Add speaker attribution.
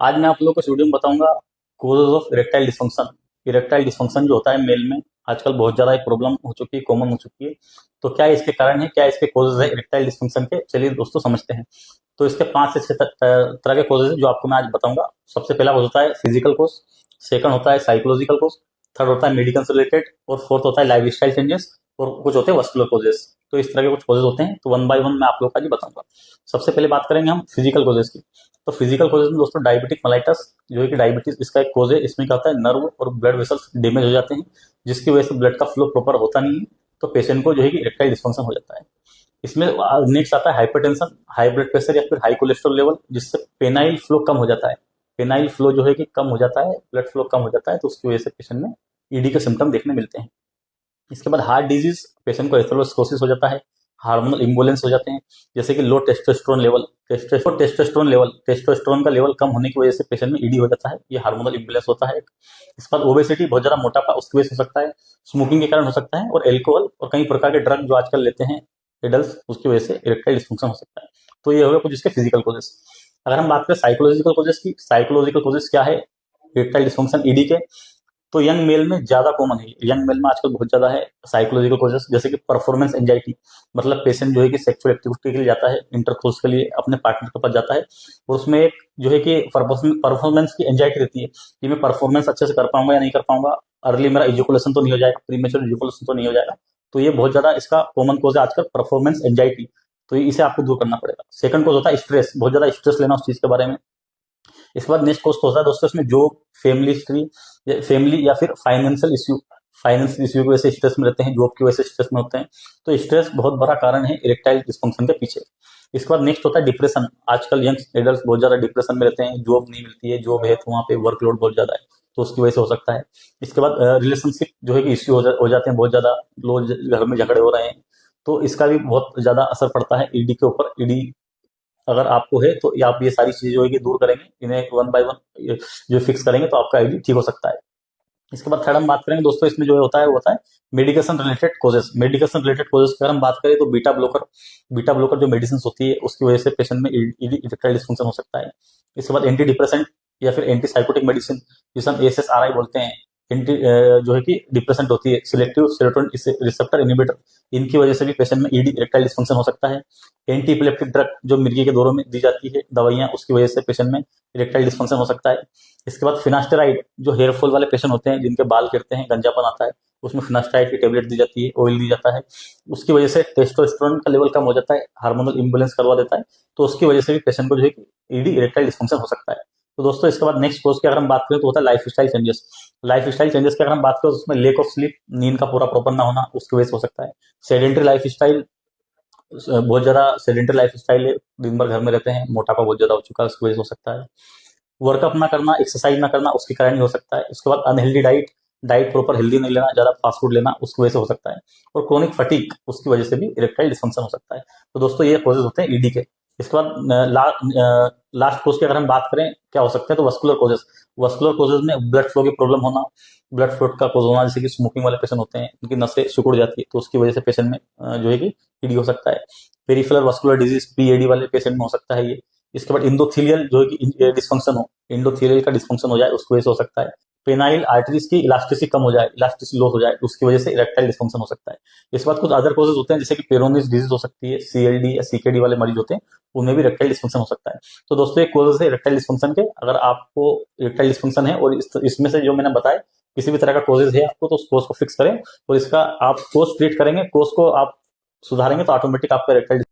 Speaker 1: आज मैं आप लोगों को इस वीडियो में बताऊंगा causes of erectile dysfunction. Erectile dysfunction जो होता है मेल में आजकल बहुत ज्यादा एक प्रॉब्लम हो चुकी है, कॉमन हो चुकी है। तो क्या इसके कारण है, क्या इसके कोजेज है इरेक्टाइल डिसफंक्शन के, चलिए दोस्तों समझते हैं। तो इसके 5 से 6 तरह के कोजेज जो आपको मैं आज बताऊंगा। सबसे पहला कोज होता है फिजिकल कोज, सेकंड होता है साइकोलॉजिकल कोज, थर्ड होता है मेडिकल से रिलेटेड, और फोर्थ होता है लाइफ स्टाइल चेंजेस, और कुछ होते हैं वस्कुलर कोजेस। तो इस तरह के कुछ कोजेस होते हैं, तो वन बाय वन मैं आप लोग का जी बताऊंगा। सबसे पहले बात करेंगे हम फिजिकल कोजेस की। तो फिजिकल कोजेस में दोस्तों डायबिटिक मेलाइटस, जो है कि डायबिटीज इसका एक कोज है। इसमें क्या होता है, नर्व और ब्लड वेसल्स डैमेज हो जाते हैं, जिसकी वजह से ब्लड का फ्लो प्रॉपर होता नहीं है, तो पेशेंट को जो है कि इरेक्टाइल डिस्फंक्शन हो जाता है। इसमें नेक्स्ट आता है हाइपरटेंशन, हाई ब्लड प्रेशर या फिर हाई कोलेस्ट्रॉल लेवल, जिससे पेनाइल फ्लो कम हो जाता है। पेनाइल फ्लो जो है कि कम हो जाता है, ब्लड फ्लो कम हो जाता है, तो उसकी वजह से पेशेंट में ईडी के सिम्टम देखने मिलते हैं। इसके बाद हार्ट डिजीज, पेशेंट को एथेरोस्क्लेरोसिस हो जाता है, हार्मोनल इम्बैलेंस हो जाते हैं, जैसे कि लो टेस्टोस्टेरोन लेवल। टेस्टोस्टेरोन का लेवल कम होने की वजह से पेशेंट में ईडी हो जाता है, ये हार्मोनल इम्बैलेंस होता है। इसके बाद ओबेसिटी, बहुत ज्यादा मोटापा, उसकी वजह से हो सकता है। स्मोकिंग के कारण हो सकता है, और एल्कोहल और कई प्रकार के ड्रग जो आजकल लेते हैं एडल्ट, उसकी वजह से इरेक्टाइल डिस्फंक्शन हो सकता है। तो ये हो गया कुछ इसके फिजिकल कोजेस। अगर हम बात करें साइकोलॉजिकल कोजेस की, साइकोलॉजिकल कोजेस क्या है इरेक्टाइल डिस्फंक्शन ईडी के, तो यंग मेल में ज्यादा कॉमन है। यंग मेल में आजकल बहुत ज्यादा है साइकोलॉजिकल कॉजेस, जैसे कि परफॉर्मेंस एंजाइटी। मतलब पेशेंट जो है कि सेक्सुअल एक्टिविटी के लिए जाता है, इंटरकोर्स के लिए अपने पार्टनर के पास जाता है, और उसमें एक जो है कि परफॉर्मेंस की एंजाइटी रहती है कि मैं परफॉर्मेंस अच्छे से कर पाऊंगा या नहीं कर पाऊंगा, अर्ली मेरा इजुकुलेशन तो नहीं हो जाएगा, प्रीमेच्योर इजुकुलेशन तो नहीं हो जाएगा। तो ये बहुत ज्यादा इसका कॉमन कॉज है आजकल, परफॉर्मेंस एंजाइटी। तो इसे आपको दूर करना पड़ेगा। सेकंड कॉज होता है स्ट्रेस, बहुत ज्यादा स्ट्रेस लेना उस चीज के बारे में। इसके बाद नेक्स्ट कॉस्ट होता है दोस्तों इसमें जॉब, फैमिली हिस्ट्री, फैमिली या फिर फाइनेंशियल इश्यू। फाइनेंशियल इश्यू की वजह से स्ट्रेस में रहते हैं, जॉब की वजह से स्ट्रेस में होते हैं। तो स्ट्रेस बहुत बड़ा कारण है इरेक्टाइल डिस्फंक्शन के पीछे। इसके बाद नेक्स्ट होता है डिप्रेशन। आजकल यंग एडल्ट बहुत ज्यादा डिप्रेशन में रहते हैं, जॉब नहीं मिलती है, जॉब है तो वहाँ पे वर्कलोड बहुत ज्यादा है, तो उसकी वजह से हो सकता है। इसके बाद रिलेशनशिप जो है कि इश्यू हो जाते हैं बहुत ज्यादा, लोग घर में झगड़े हो रहे हैं, तो इसका भी बहुत ज्यादा असर पड़ता है ईडी के ऊपर। ईडी अगर आपको है तो आप ये सारी चीजें जो है कि दूर करेंगे, इन्हें वन बाय वन जो फिक्स करेंगे, तो आपका आईडी ठीक हो सकता है। इसके बाद थर्ड हम बात करेंगे दोस्तों, इसमें जो होता है वो होता है medication related causes. Medication related causes की अगर हम बात करें तो बीटा ब्लोकर जो मेडिसिन होती है, उसकी वजह से पेशेंट में इरेक्टाइल डिस्फंक्शन हो सकता है। इसके बाद एंटी डिप्रेसेंट या फिर एंटी साइकोटिक मेडिसिन, जिसे हम एएसएसआरआई बोलते हैं, एंटी जो है कि डिप्रेसेंट होती है, सिलेक्टिव सेरोटोनिन रिसेप्टर इनहिबिटर, इनकी वजह से भी पेशेंट में ईडी इरेक्टाइल डिस्फंक्शन हो सकता है। एंटी इपिलेप्टिक ड्रग जो मिर्गी के दौरों में दी जाती है दवाइयां, उसकी वजह से पेशेंट में इरेक्टाइल डिस्फंक्शन हो सकता है। इसके बाद फिनास्टेराइड, जो हेयर फॉल वाले पेशेंट होते हैं जिनके बाल गिरते हैं, गंजापन आता है, उसमें फिनास्टेराइड की टेबलेट दी जाती है, ऑयल दी जाता है। उसकी वजह से टेस्टोस्टेरोन का लेवल कम हो जाता है, हार्मोनल इम्बैलेंस करवा देता है, तो उसकी वजह से भी पेशेंट को जो है ईडी इरेक्टाइल डिस्फंक्शन हो सकता है। तो दोस्तों इसके बाद नेक्स्ट कोर्स की अगर हम बात करें तो होता है life style changes. Life style changes की अगर हम बात करें तो उसमें लेक ऑफ स्लीप, नींद का पूरा प्रॉपर ना होना, उसकी वजह से हो सकता है। सेडेंटरी लाइफ स्टाइल, बहुत ज्यादा सेडेंटरी लाइफ स्टाइल है, दिन भर घर में रहते हैं, मोटापा बहुत ज्यादा हो चुका है, उसकी वजह से हो सकता है। वर्कअप ना करना, एक्सरसाइज ना करना, उसके कारण ही हो सकता है। उसके बाद unhealthy diet, diet proper healthy नहीं लेना, ज्यादा फास्ट फूड लेना, उसकी वजह से हो सकता है। और क्रोनिक फटीक, उसकी वजह से भी इरेक्टाइल डिस्फंक्शन हो सकता है। तो दोस्तों ये कॉजेज होते हैं ईडी के। इसके बाद लास्ट कोज की अगर हम बात करें क्या हो सकते हैं, तो वस्कुलर कोजेस। वस्कुलर कोजेस में ब्लड फ्लो की प्रॉब्लम होना, ब्लड फ्लो का कोज होना, जैसे कि स्मोकिंग वाले पेशेंट होते हैं, उनकी नसें सिकुड़ जाती है, तो उसकी वजह से पेशेंट में जो है कि ईडी हो सकता है। पेरिफेरल वस्कुलर डिजीज, पीएडी वाले पेशेंट में हो सकता है ये। इसके बाद इंडोथीलियल जो है कि डिस्फंक्शन हो, इंडोथीलियल का डिस्फंक्शन हो जाए, उसकी वजह से हो सकता है। पेनाइल आर्टरीज की इलास्टिसिटी कम हो जाए, इलास्टिसिटी लॉस हो जाए, उसकी वजह से इरेक्टाइल डिस्फंक्शन हो सकता है। इसके बाद कुछ अदर कॉजेज होते हैं, जैसे कि पेरोनिस डिजीज हो सकती है, सीएलडी या सीकेडी वाले मरीज होते हैं, उनमें भी इरेक्टाइल डिस्फंक्शन हो सकता है। तो दोस्तों ये कॉजेज है इरेक्टाइल डिस्फंक्शन के। अगर आपको इरेक्टाइल डिस्फंक्शन है और इसमें से जो मैंने बताया किसी भी तरह का कॉजेज है आपको, तो उस कोज को फिक्स करें, और इसका आप कोज ट्रीट करेंगे, कोज को आप सुधारेंगे, तो ऑटोमेटिक आपका इरेक्टाइल